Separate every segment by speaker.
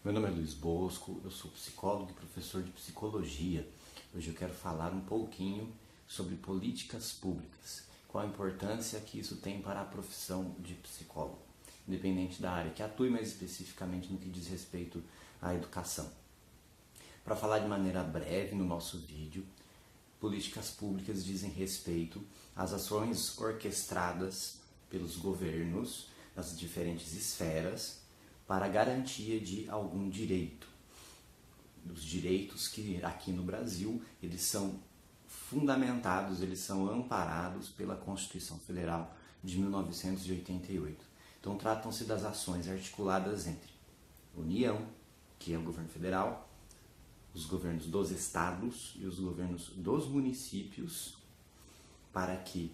Speaker 1: Meu nome é Luiz Bosco, eu sou psicólogo e professor de psicologia. Hoje eu quero falar um pouquinho sobre políticas públicas, qual a importância que isso tem para a profissão de psicólogo, independente da área que atue, mas especificamente no que diz respeito à educação. Para falar de maneira breve no nosso vídeo, políticas públicas dizem respeito às ações orquestradas pelos governos nas diferentes esferas para a garantia de algum direito. Os direitos que aqui no Brasil eles são fundamentados, eles são amparados pela Constituição Federal de 1988. Então tratam-se das ações articuladas entre União, que é o governo federal, os governos dos estados e os governos dos municípios, para que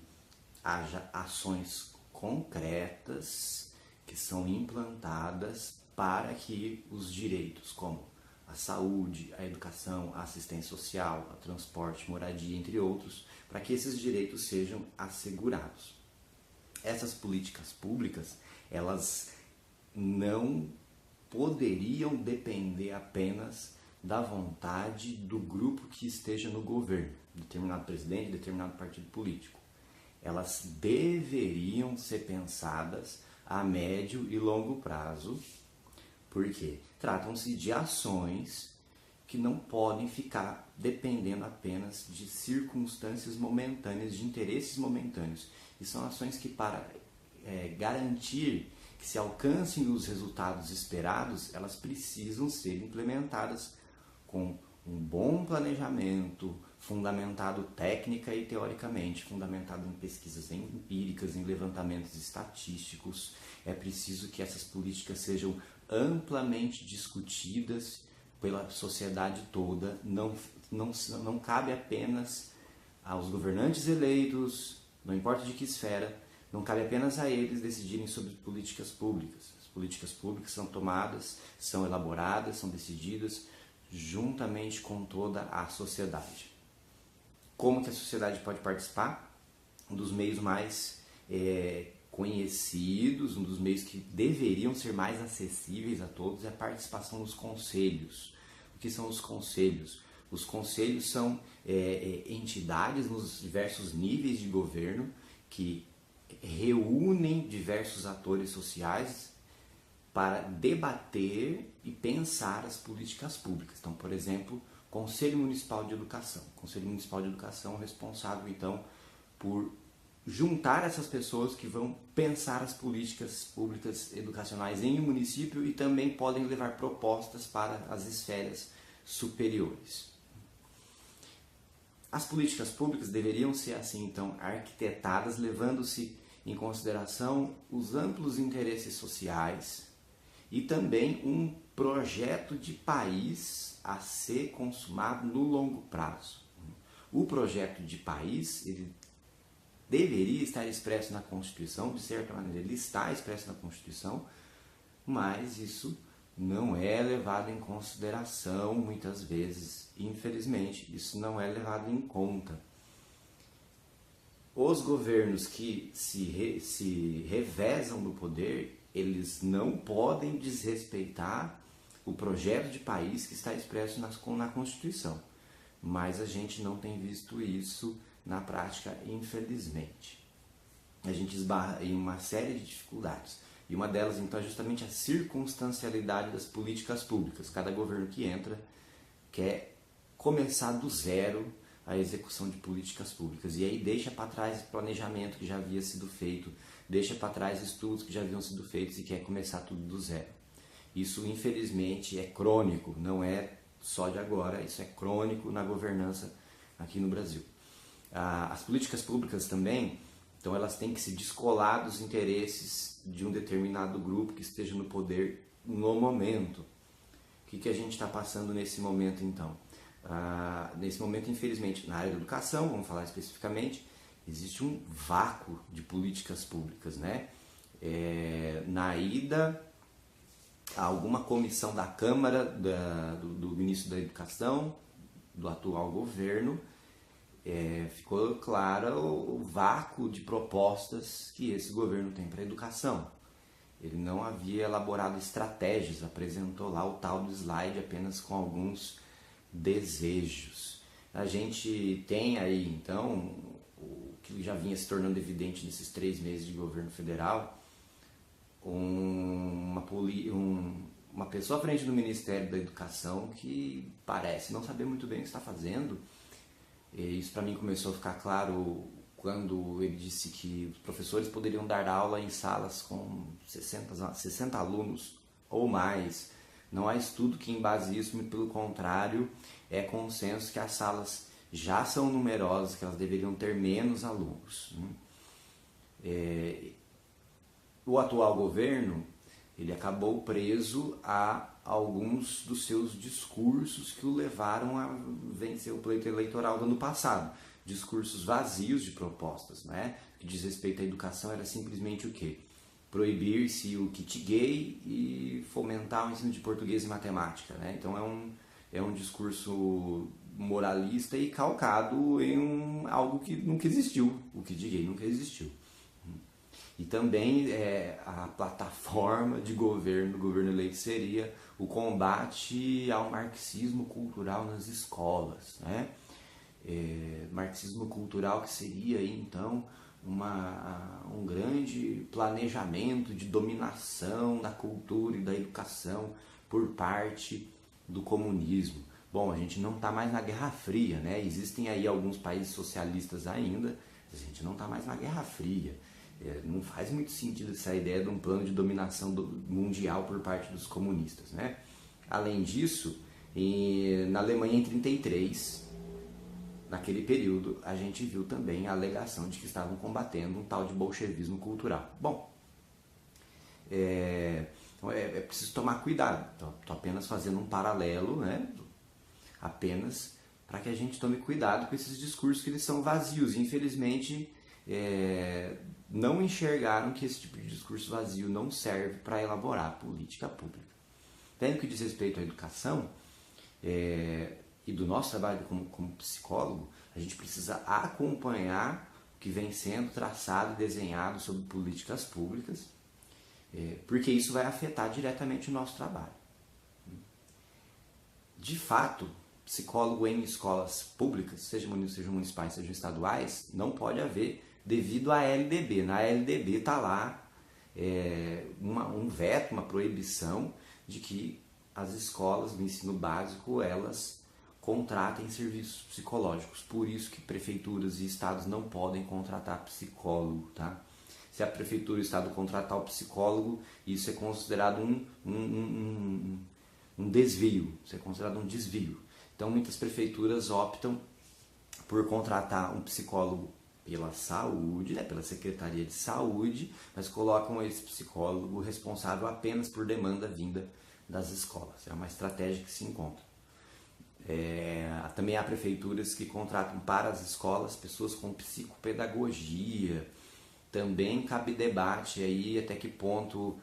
Speaker 1: haja ações concretas que são implantadas para que os direitos como a saúde, a educação, a assistência social, o transporte, moradia, entre outros, para que esses direitos sejam assegurados. Essas políticas públicas, elas não poderiam depender apenas da vontade do grupo que esteja no governo, determinado presidente, determinado partido político. Elas deveriam ser pensadas a médio e longo prazo, porque tratam-se de ações que não podem ficar dependendo apenas de circunstâncias momentâneas, de interesses momentâneos. E são ações que, para garantir que se alcancem os resultados esperados, elas precisam ser implementadas com um bom planejamento, fundamentado técnica e teoricamente, fundamentado em pesquisas empíricas, em levantamentos estatísticos. É preciso que essas políticas sejam amplamente discutidas pela sociedade toda. Não cabe apenas aos governantes eleitos, não importa de que esfera, não cabe apenas a eles decidirem sobre políticas públicas. As políticas públicas são tomadas, são elaboradas, são decididas juntamente com toda a sociedade. Como que a sociedade pode participar? Um dos meios mais conhecidos, um dos meios que deveriam ser mais acessíveis a todos é a participação dos conselhos. O que são os conselhos? Os conselhos são entidades nos diversos níveis de governo que reúnem diversos atores sociais para debater e pensar as políticas públicas. Então, por exemplo, Conselho Municipal de Educação. O Conselho Municipal de Educação é responsável, então, por juntar essas pessoas que vão pensar as políticas públicas educacionais em um município e também podem levar propostas para as esferas superiores. As políticas públicas deveriam ser, assim, então, arquitetadas, levando-se em consideração os amplos interesses sociais e também um projeto de país a ser consumado no longo prazo. O projeto de país, ele deveria estar expresso na Constituição, de certa maneira ele está expresso na Constituição, mas isso não é levado em consideração muitas vezes, infelizmente, isso não é levado em conta. Os governos que se revezam no poder, eles não podem desrespeitar o projeto de país que está expresso na Constituição. Mas a gente não tem visto isso na prática, infelizmente. A gente esbarra em uma série de dificuldades. E uma delas, então, é justamente a circunstancialidade das políticas públicas. Cada governo que entra quer começar do zero a execução de políticas públicas. E aí deixa para trás planejamento que já havia sido feito, deixa para trás estudos que já haviam sido feitos e quer começar tudo do zero. Isso, infelizmente, é crônico, não é só de agora, isso é crônico na governança aqui no Brasil. As políticas públicas também, então elas têm que se descolar dos interesses de um determinado grupo que esteja no poder no momento. O que a gente está passando nesse momento, então? Nesse momento, infelizmente, na área da educação, vamos falar especificamente, existe um vácuo de políticas públicas, né? Na ida a alguma comissão da Câmara, do Ministro da Educação, do atual governo, ficou claro o vácuo de propostas que esse governo tem para a educação. Ele não havia elaborado estratégias, apresentou lá o tal do slide apenas com alguns desejos. A gente tem aí, então, o que já vinha se tornando evidente nesses 3 meses de governo federal, uma pessoa à frente do Ministério da Educação que parece não saber muito bem o que está fazendo. E isso para mim começou a ficar claro quando ele disse que os professores poderiam dar aula em salas com 60 alunos ou mais. Não há estudo que embase isso, muito pelo contrário, é consenso que as salas já são numerosas, que elas deveriam ter menos alunos. O atual governo, ele acabou preso a alguns dos seus discursos que o levaram a vencer o pleito eleitoral do ano passado. Discursos vazios de propostas, né? Que diz respeito à educação era simplesmente o quê? Proibir-se o kit gay e fomentar o ensino de português e matemática, né? Então é um discurso moralista e calcado em algo que nunca existiu. O kit gay nunca existiu. E também a plataforma de governo do governo eleito seria o combate ao marxismo cultural nas escolas, né? Marxismo cultural que seria então um grande planejamento de dominação da cultura e da educação por parte do comunismo. Bom, a gente não está mais na Guerra Fria, né? Existem aí alguns países socialistas ainda, a gente não está mais na Guerra Fria. Não faz muito sentido essa ideia de um plano de dominação mundial por parte dos comunistas, né? Além disso, na Alemanha em 1933, naquele período, a gente viu também a alegação de que estavam combatendo um tal de bolchevismo cultural. Bom, é preciso tomar cuidado. Estou apenas fazendo um paralelo, né? Apenas para que a gente tome cuidado com esses discursos que eles são vazios. Infelizmente, não enxergaram que esse tipo de discurso vazio não serve para elaborar política pública. Tendo que diz respeito à educação e do nosso trabalho como psicólogo, a gente precisa acompanhar o que vem sendo traçado e desenhado sobre políticas públicas, porque isso vai afetar diretamente o nosso trabalho. De fato, psicólogo em escolas públicas, sejam municipais, sejam estaduais, não pode haver devido à LDB. Na LDB está lá um veto, uma proibição de que as escolas do ensino básico elas contratem serviços psicológicos. Por isso que prefeituras e estados não podem contratar psicólogo, tá? Se a prefeitura e o estado contratar o psicólogo, isso é considerado um desvio, isso é considerado um desvio. Então muitas prefeituras optam por contratar um psicólogo pela saúde, pela Secretaria de Saúde, mas colocam esse psicólogo responsável apenas por demanda vinda das escolas. É uma estratégia que se encontra. Também há prefeituras que contratam para as escolas pessoas com psicopedagogia. Também cabe debate aí até que ponto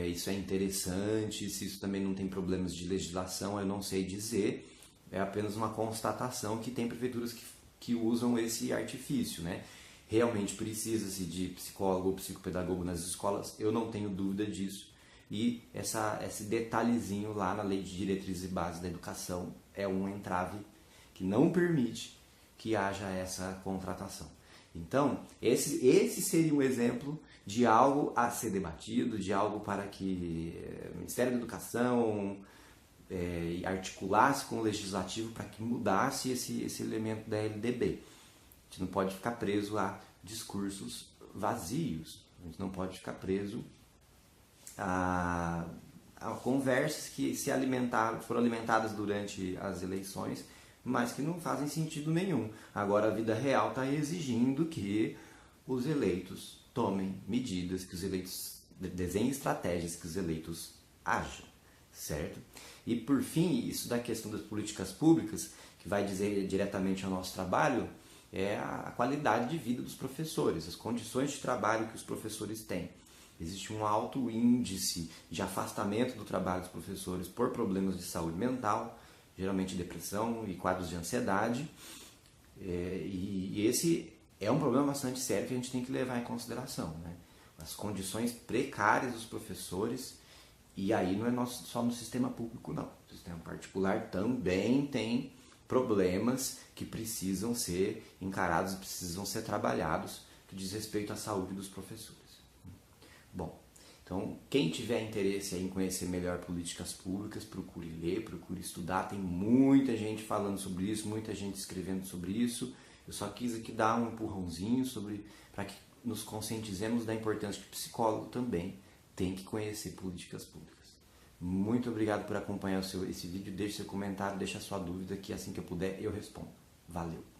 Speaker 1: isso é interessante, se isso também não tem problemas de legislação, eu não sei dizer. É apenas uma constatação que tem prefeituras que usam esse artifício, né? Realmente precisa-se de psicólogo ou psicopedagogo nas escolas, eu não tenho dúvida disso. E esse detalhezinho lá na Lei de Diretrizes e Bases da Educação é um entrave que não permite que haja essa contratação. Então, esse seria um exemplo de algo a ser debatido, de algo para que o Ministério da Educação articulasse com o Legislativo para que mudasse esse elemento da LDB. A gente não pode ficar preso a discursos vazios, a gente não pode ficar preso a conversas que foram alimentadas durante as eleições, mas que não fazem sentido nenhum. Agora a vida real está exigindo que os eleitos tomem medidas, que os eleitos desenhem estratégias, que os eleitos ajam, certo? E por fim, isso da questão das políticas públicas, que vai dizer diretamente ao nosso trabalho, é a qualidade de vida dos professores, as condições de trabalho que os professores têm. Existe um alto índice de afastamento do trabalho dos professores por problemas de saúde mental, geralmente depressão e quadros de ansiedade. E esse é um problema bastante sério que a gente tem que levar em consideração, né? as condições precárias dos professores, e aí não é só no sistema público não, o sistema particular também tem problemas que precisam ser encarados, precisam ser trabalhados, que diz respeito à saúde dos professores. Bom, então quem tiver interesse em conhecer melhor políticas públicas, procure ler, procure estudar, tem muita gente falando sobre isso, muita gente escrevendo sobre isso. Eu só quis aqui dar um empurrãozinho para que nos conscientizemos da importância que o psicólogo também tem que conhecer políticas públicas. Muito obrigado por acompanhar esse vídeo. Deixe seu comentário, deixe a sua dúvida que assim que eu puder eu respondo. Valeu!